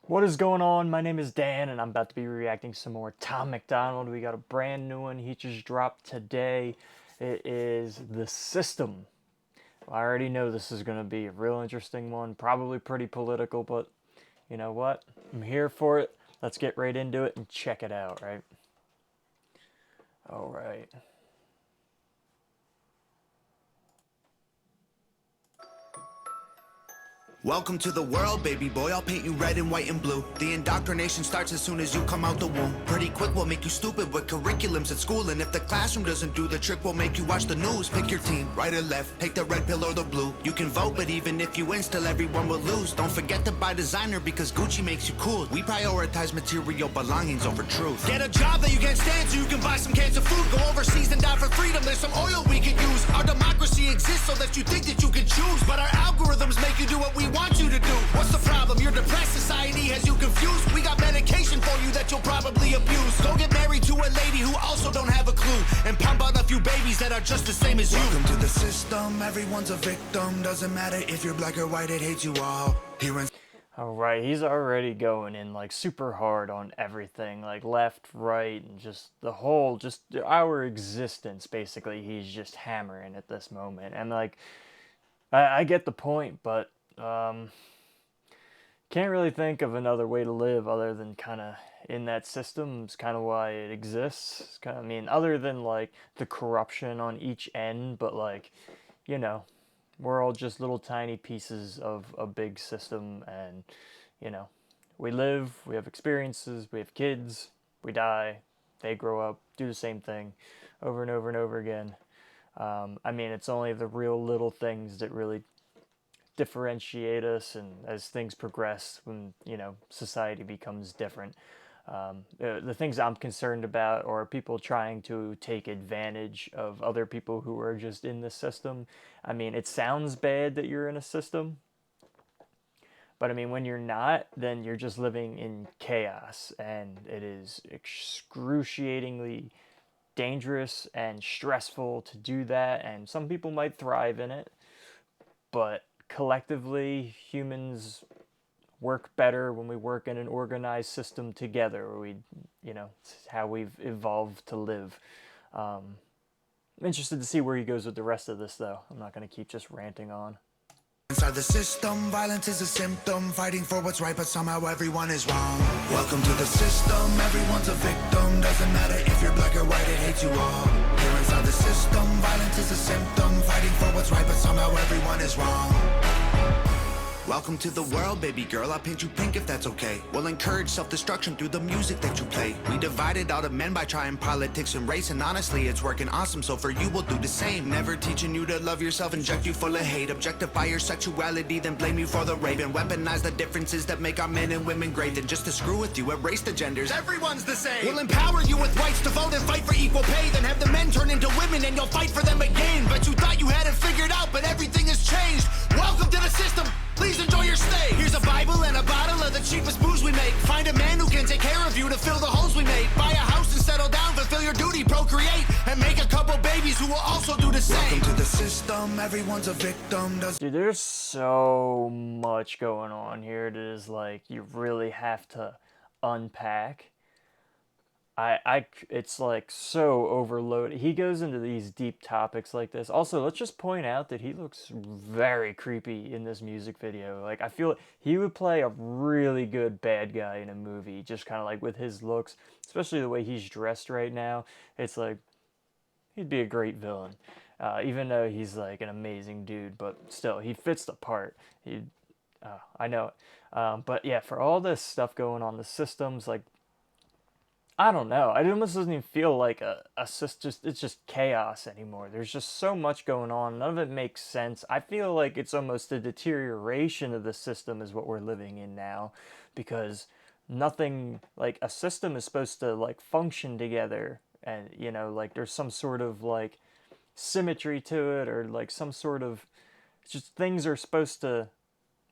What is going on? My name is Dan, and I'm about to be reacting some more Tom MacDonald. We got a brand new one he just dropped today. It is The System. I already know this is going to be a real interesting one, probably pretty political, but you know what? I'm here for it. Let's get right into it and check it out, right? All right. Welcome to the world, baby boy. I'll paint you red and white and blue. The indoctrination starts as soon as you come out the womb. Pretty quick, we'll make you stupid with curriculums at school. And if the classroom doesn't do the trick, we'll make you watch the news. Pick your team, right or left, take the red pill or the blue. You can vote, but even if you win, still everyone will lose. Don't forget to buy designer because Gucci makes you cool. We prioritize material belongings over truth. Get a job that you can't stand so you can buy some cans of food. Go overseas and die for freedom. There's some oil we could use. Our democracy exists so that you think that you can choose. But our algorithms make you do what we want you to do. What's the problem? Your depressed society has you confused. We got medication for you that you'll probably abuse. Go get married to a lady who also don't have a clue, and pump out a few babies that are just the same as you. Welcome to the system. Everyone's a victim. Doesn't matter if you're black or white, it hates you all. Alright, he's already going in like super hard on everything, like left, right, and just the whole, just our existence basically. He's just hammering at this moment. And like, I get the point, but can't really think of another way to live other than kind of in that system. It's kind of why it exists. It's kind of, I mean, other than like the corruption on each end, but like, you know, we're all just little tiny pieces of a big system, and you know, we live, we have experiences, we have kids, we die, they grow up, do the same thing over and over and over again. I mean, it's only the real little things that really differentiate us, and as things progress, when you know society becomes different, the things I'm concerned about are people trying to take advantage of other people who are just in the system. I mean, it sounds bad that you're in a system, but I mean, when you're not, then you're just living in chaos, and it is excruciatingly dangerous and stressful to do that, and some people might thrive in it, but collectively humans work better when we work in an organized system together. We, you know, it's how we've evolved to live. I'm interested to see where he goes with the rest of this, though. I'm not going to keep just ranting on. Inside the system, violence is a symptom. Fighting for what's right, but somehow everyone is wrong. Welcome to the system, everyone's a victim. Doesn't matter if you're black or white, it hates you all. Here inside the system, violence is a symptom. Fighting for what's right, but somehow everyone is wrong. Welcome to the world, baby girl. I'll paint you pink if that's okay. We'll encourage self-destruction through the music that you play. We divided out of men by trying politics and race, and honestly, it's working awesome, so for you, we'll do the same. Never teaching you to love yourself, inject you full of hate, objectify your sexuality, then blame you for the rape, and weaponize the differences that make our men and women great. Then just to screw with you, erase the genders. Everyone's the same. We'll empower you with rights to vote and fight for equal pay, then have the men turn into women and you'll fight for them again. But you thought you had it figured out, but everything has changed. Welcome to the system. Please enjoy your stay. Here's a Bible and a bottle of the cheapest booze we make. Find a man who can take care of you to fill the holes we made. Buy a house and settle down, fulfill your duty, procreate, and make a couple babies who will also do the same. Welcome to the system, everyone's a victim. Dude, there's so much going on here that is like, you really have to unpack. It's like so overloaded. He goes into these deep topics like this. Also, let's just point out that he looks very creepy in this music video. Like, I feel he would play a really good bad guy in a movie, just kind of like with his looks, especially the way he's dressed right now. It's like, he'd be a great villain. Even though he's like an amazing dude, but still, he fits the part. I know it. But yeah, for all this stuff going on, the systems, like, I don't know. It almost doesn't even feel like it's just chaos anymore. There's just so much going on. None of it makes sense. I feel like it's almost a deterioration of the system is what we're living in now, because nothing, like, a system is supposed to like function together, and you know, like there's some sort of like symmetry to it, or like some sort of, just things are supposed to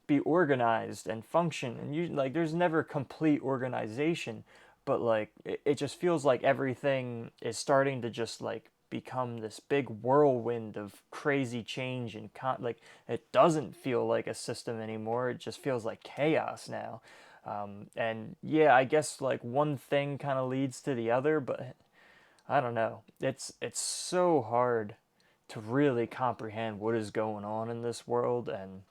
be organized and function, and you like there's never complete organization, but like it just feels like everything is starting to just like become this big whirlwind of crazy change, and like it doesn't feel like a system anymore. It just feels like chaos now. And yeah, I guess like one thing kind of leads to the other, but I don't know. It's so hard to really comprehend what is going on in this world, and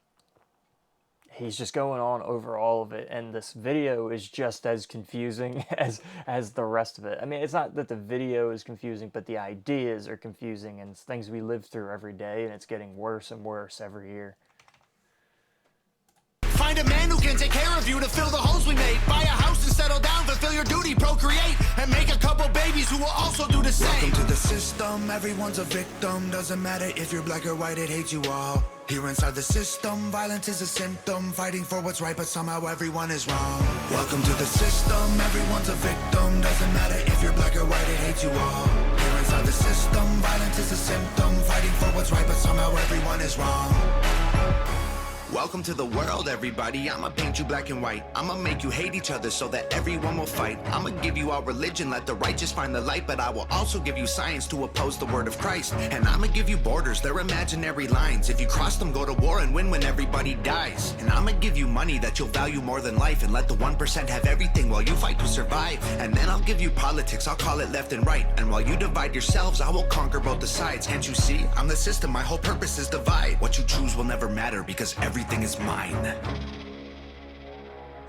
he's just going on over all of it, and this video is just as confusing as the rest of it. I mean, it's not that the video is confusing, but the ideas are confusing, and it's things we live through every day, and it's getting worse and worse every year. Find a man who can take care of you to fill the holes we made. Buy a house and settle down, fulfill your duty, procreate, and make a couple babies who will also do the same. Welcome to the system, everyone's a victim. Doesn't matter if you're black or white, it hates you all. Here inside the system, violence is a symptom. Fighting for what's right, but somehow everyone is wrong. Welcome to the system, everyone's a victim. Doesn't matter if you're black or white, it hates you all. Here inside the system, violence is a symptom. Fighting for what's right, but somehow everyone is wrong. Welcome to the world, everybody. I'ma paint you black and white. I'ma make you hate each other so that everyone will fight. I'ma give you our religion, let the righteous find the light. But I will also give you science to oppose the word of Christ. And I'ma give you borders, they're imaginary lines. If you cross them, go to war and win when everybody dies. And I'ma give you money that you'll value more than life. And let the 1% have everything while you fight to survive. And then I'll give you politics, I'll call it left and right. And while you divide yourselves, I will conquer both the sides. Can't you see? I'm the system, my whole purpose is divide. What you choose will never matter because everything is mine.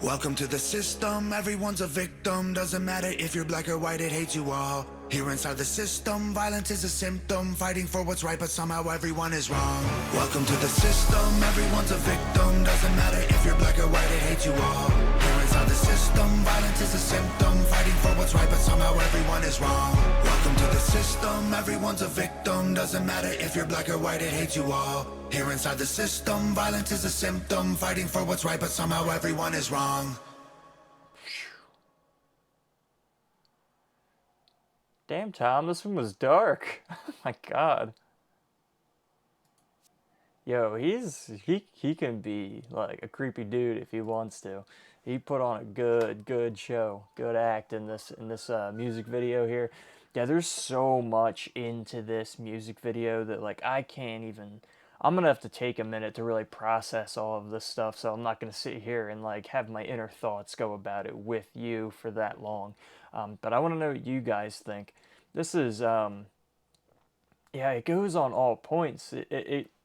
Welcome to the system, everyone's a victim. Doesn't matter if you're black or white, it hates you all. Here inside the system, violence is a symptom. Fighting for what's right, but somehow everyone is wrong. Welcome to the system, everyone's a victim. Doesn't matter if you're black or white, it hates you all. Here inside the system, violence is a symptom. Fighting for what's right, but somehow everyone is wrong. Welcome to the system, everyone's a victim. Doesn't matter if you're black or white, it hates you all. Here inside the system, violence is a symptom. Fighting for what's right, but somehow everyone is wrong. Damn, Tom, this one was dark. Oh my God. Yo, he can be like a creepy dude if he wants to. He put on a good show, good act in this music video here. Yeah, there's so much into this music video that like I can't even. I'm gonna have to take a minute to really process all of this stuff, so I'm not gonna sit here and like have my inner thoughts go about it with you for that long. But I want to know what you guys think. This is yeah, it goes on all points.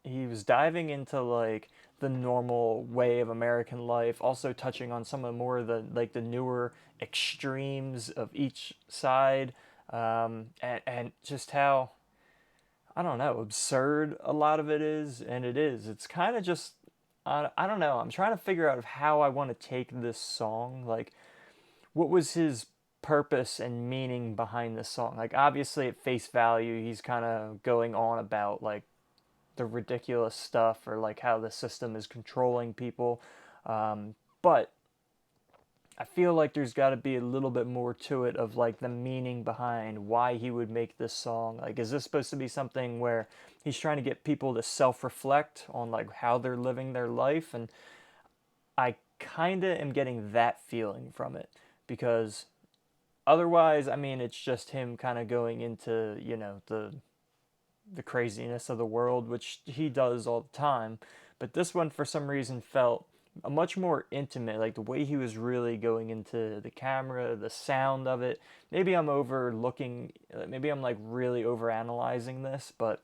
He was diving into like the normal way of American life, also touching on some of more of the like the newer extremes of each side, and just how I don't know absurd a lot of it is, and it is. It's kind of just I don't know. I'm trying to figure out how I want to take this song. Like, what was his purpose and meaning behind this song? Like, obviously, at face value, he's kind of going on about like the ridiculous stuff or like how the system is controlling people. But I feel like there's got to be a little bit more to it of like the meaning behind why he would make this song. Like, is this supposed to be something where he's trying to get people to self-reflect on like how they're living their life? And I kind of am getting that feeling from it because otherwise, I mean, it's just him kind of going into, you know, the craziness of the world, which he does all the time. But this one, for some reason, felt a much more intimate, like the way he was really going into the camera, the sound of it. Maybe I'm overlooking, maybe I'm like really overanalyzing this, but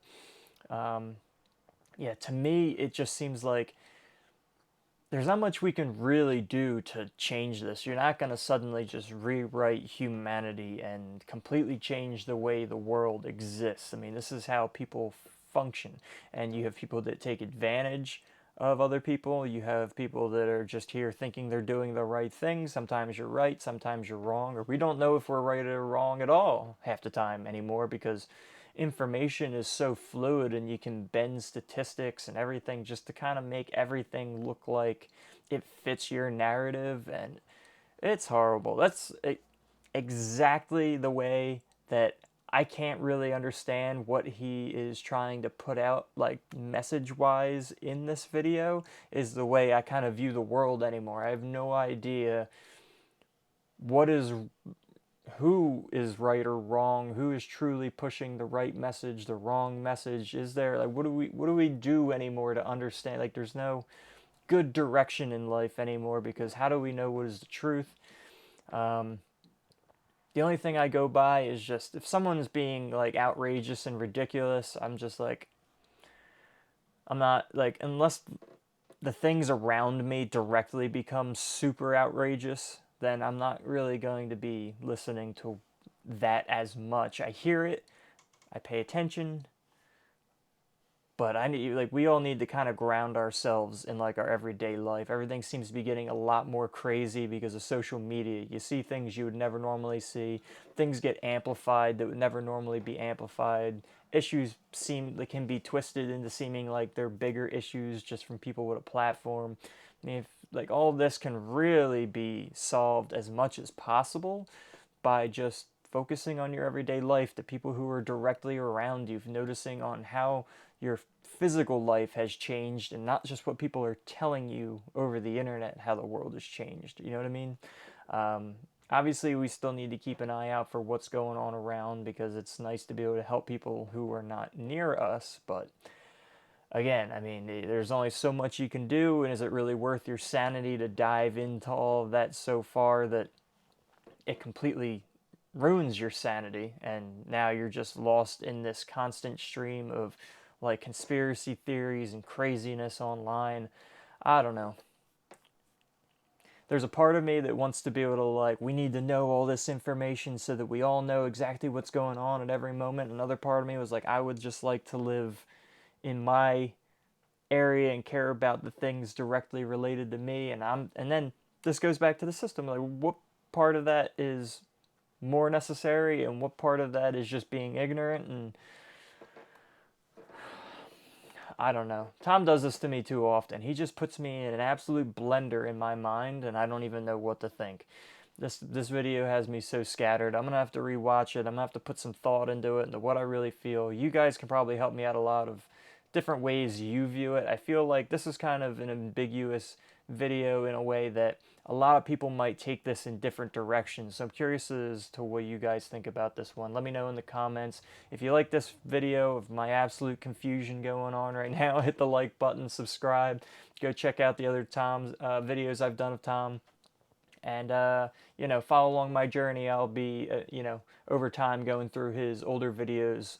yeah, to me, it just seems like there's not much we can really do to change this. You're not going to suddenly just rewrite humanity and completely change the way the world exists. I mean, this is how people function. And you have people that take advantage of other people. You have people that are just here thinking they're doing the right thing. Sometimes you're right, sometimes you're wrong, or we don't know if we're right or wrong at all half the time anymore because information is so fluid and you can bend statistics and everything just to kind of make everything look like it fits your narrative, and it's horrible. That's exactly the way that I can't really understand what he is trying to put out, like message wise, in this video, is the way I kind of view the world anymore. I have no idea what is who is right or wrong, who is truly pushing the right message, the wrong message. Is there like what do we do anymore to understand? Like, there's no good direction in life anymore, because how do we know what is the truth? Um, the only thing I go by is just if someone's being like outrageous and ridiculous, I'm just like, I'm not like, unless the things around me directly become super outrageous, then I'm not really going to be listening to that as much. I hear it, I pay attention, but I need, like, we all need to kind of ground ourselves in like our everyday life. Everything seems to be getting a lot more crazy because of social media. You see things you would never normally see. Things get amplified that would never normally be amplified. Issues seem like can be twisted into seeming like they're bigger issues just from people with a platform. I mean, if, like, all this can really be solved as much as possible by just focusing on your everyday life, the people who are directly around you, noticing on how your physical life has changed and not just what people are telling you over the internet how the world has changed. You know what I mean? Um, Obviously, we still need to keep an eye out for what's going on around, because it's nice to be able to help people who are not near us. But again, I mean, there's only so much you can do, and is it really worth your sanity to dive into all of that so far that it completely ruins your sanity, and now you're just lost in this constant stream of like conspiracy theories and craziness online? I don't know. There's a part of me that wants to be able to, like, we need to know all this information so that we all know exactly what's going on at every moment. Another part of me was like, I would just like to live in my area and care about the things directly related to me. And then this goes back to the system, like, what part of that is more necessary and what part of that is just being ignorant? And I don't know. Tom does this to me too often. He just puts me in an absolute blender in my mind, and I don't even know what to think. This video has me so scattered. I'm gonna have to rewatch it. I'm gonna have to put some thought into it, into what I really feel. You guys can probably help me out a lot of different ways you view it. I feel like this is kind of an ambiguous video in a way that a lot of people might take this in different directions. So I'm curious as to what you guys think about this one. Let me know in the comments. If you like this video of my absolute confusion going on right now, hit the like button, subscribe. Go check out the other Tom's videos I've done of Tom. And follow along my journey. I'll be over time going through his older videos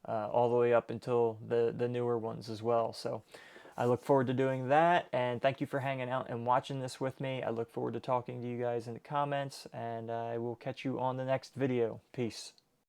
all the way up until the newer ones as well. So I look forward to doing that, and thank you for hanging out and watching this with me. I look forward to talking to you guys in the comments, and I will catch you on the next video. Peace.